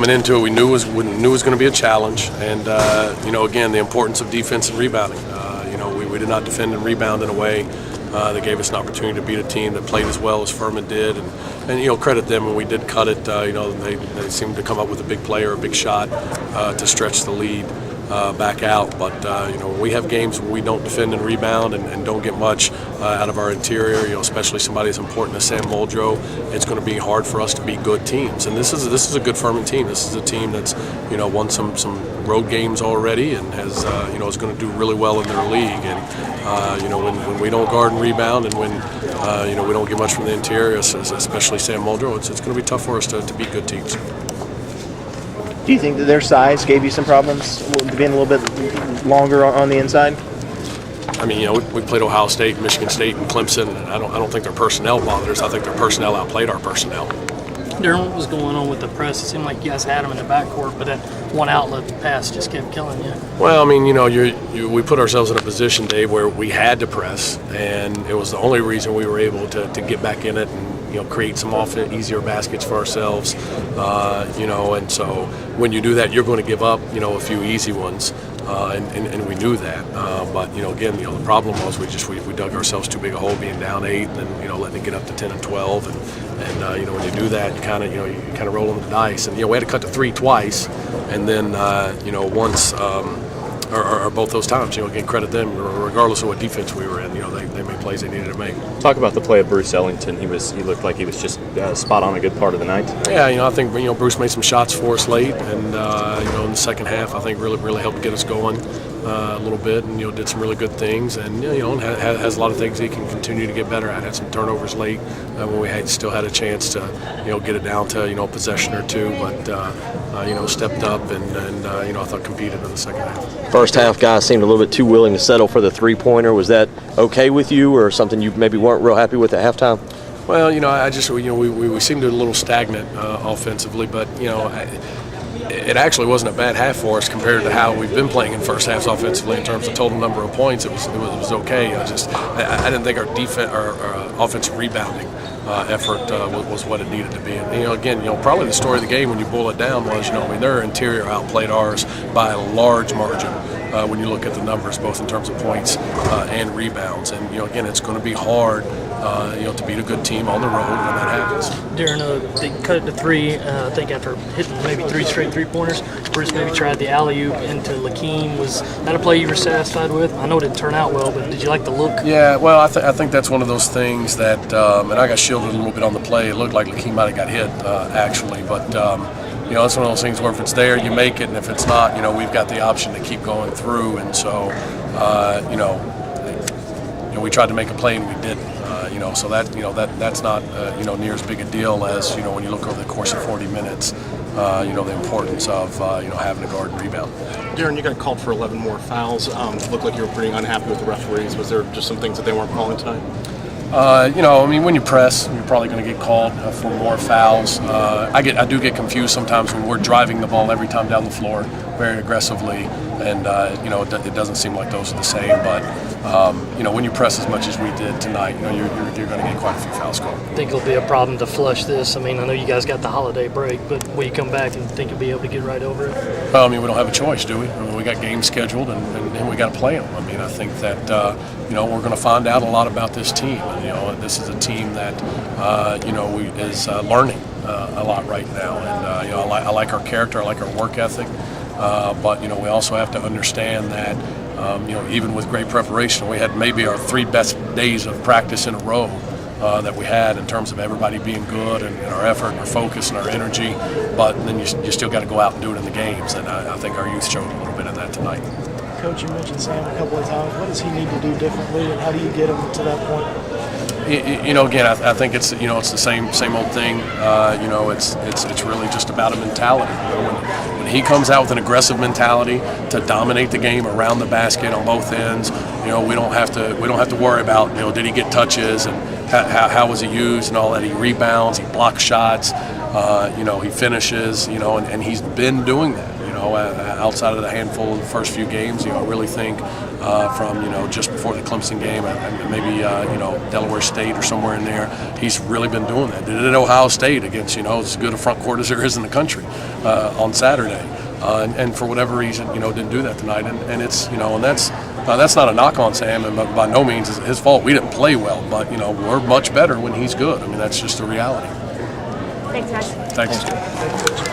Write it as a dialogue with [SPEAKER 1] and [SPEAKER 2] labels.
[SPEAKER 1] coming into it, we knew it was going to be a challenge, and again, the importance of defense and rebounding. We did not defend and rebound in a way that gave us an opportunity to beat a team that played as well as Furman did, and credit them when we did cut it. They seemed to come up with a big play or a big shot to stretch the lead back out. But when we have games where we don't defend and rebound and don't get much out of our interior, especially somebody as important as Sam Muldrow, it's going to be hard for us to beat good teams. And this is a good Furman team. This is a team that's won some road games already and has is going to do really well in their league. And when we don't guard and rebound, and when we don't get much from the interior, especially Sam Muldrow, it's going to be tough for us to beat good teams.
[SPEAKER 2] Do you think that their size gave you some problems, being a little bit longer on the inside?
[SPEAKER 1] I mean, we played Ohio State, Michigan State, and Clemson, and I don't think their personnel bothered us. I think their personnel outplayed our personnel.
[SPEAKER 3] Darren, what was going on with the press? It seemed like you guys had them in the backcourt, but that one outlet pass just kept killing you.
[SPEAKER 1] Well, I mean, we put ourselves in a position, Dave, where we had to press, and it was the only reason we were able to get back in it and create some easier baskets for ourselves. And so when you do that, you're going to give up a few easy ones. And we knew that, but again, the problem was we dug ourselves too big a hole, being down 8, and then letting it get up to 10 and 12, and when you do that, you kind of roll on the dice, and we had to cut to 3 twice, and then once. Or both those times, again, credit them, regardless of what defense we were in. They made plays they needed to make.
[SPEAKER 4] Talk about the play of Bruce Ellington. He looked like he was just spot on a good part of the night.
[SPEAKER 1] Yeah, I think Bruce made some shots for us late, and in the second half, I think really helped get us going a little bit, and did some really good things, and has a lot of things he can continue to get better at. Had some turnovers late when we still had a chance to get it down to a possession or two, but stepped up and I thought competed in the second half.
[SPEAKER 5] First half, guys seemed a little bit too willing to settle for the three-pointer. Was that okay with you, or something you maybe weren't real happy with at halftime?
[SPEAKER 1] Well, I just we seemed a little stagnant offensively, but it actually wasn't a bad half for us compared to how we've been playing in first halves offensively in terms of total number of points. It was okay. I didn't think our defense or offensive rebounding effort was what it needed to be. And again, probably the story of the game when you boil it down was their interior outplayed ours by a large margin. When you look at the numbers, both in terms of points and rebounds, and again, it's going to be hard, to beat a good team on the road when that happens.
[SPEAKER 3] Darren, they cut it to 3. I think after hitting maybe 3 straight three-pointers, Bruce maybe tried the alley-oop into Lakeem. Was that a play you were satisfied with? I know it didn't turn out well, but did you like the look?
[SPEAKER 1] Yeah, well, I think that's one of those things that, and I got shielded a little bit on the play. It looked like Lakeem might have got hit actually, but. It's one of those things where if it's there, you make it, and if it's not, we've got the option to keep going through. And so, we tried to make a play and we didn't. So that's not near as big a deal as when you look over the course of 40 minutes. The importance of having a guard and rebound.
[SPEAKER 6] Darren, you got called for 11 more fouls. Looked like you were pretty unhappy with the referees. Was there just some things that they weren't calling tonight?
[SPEAKER 1] When you press, you're probably going to get called for more fouls. I do get confused sometimes when we're driving the ball every time down the floor very aggressively, and it doesn't seem like those are the same. But when you press as much as we did tonight, you're going to get quite a few fouls called.
[SPEAKER 3] I think it'll be a problem to flush this. I mean, I know you guys got the holiday break, but will you come back and think you'll be able to get right over it?
[SPEAKER 1] Well, we don't have a choice, do we? We got games scheduled, and we got to play them. I think that we're going to find out a lot about this team. And, this is a team that is learning a lot right now. And I like our character, I like our work ethic. But we also have to understand that even with great preparation, we had maybe our 3 best days of practice in a row that we had in terms of everybody being good and our effort and our focus and our energy. But then you still got to go out and do it in the games, and I think our youth showed a little bit of that tonight.
[SPEAKER 7] Coach, you mentioned Sam a couple of times. What does he need to do differently, and how do you get him to that point?
[SPEAKER 1] Again, I think it's it's the same old thing. It's really just about a mentality. When he comes out with an aggressive mentality to dominate the game around the basket on both ends, we don't have to worry about did he get touches and how was he used and all that. He rebounds, he blocks shots, he finishes, and he's been doing that. outside of the handful in the first few games, I really think from just before the Clemson game and maybe Delaware State or somewhere in there, he's really been doing that. Did it at Ohio State against as good a front court as there is in the country on Saturday, and for whatever reason didn't do that tonight, and it's and that's not a knock on Sam, and by no means is it his fault. We didn't play well, but we're much better when he's good. I mean, that's just the reality.
[SPEAKER 8] Thanks, guys.
[SPEAKER 1] Thanks.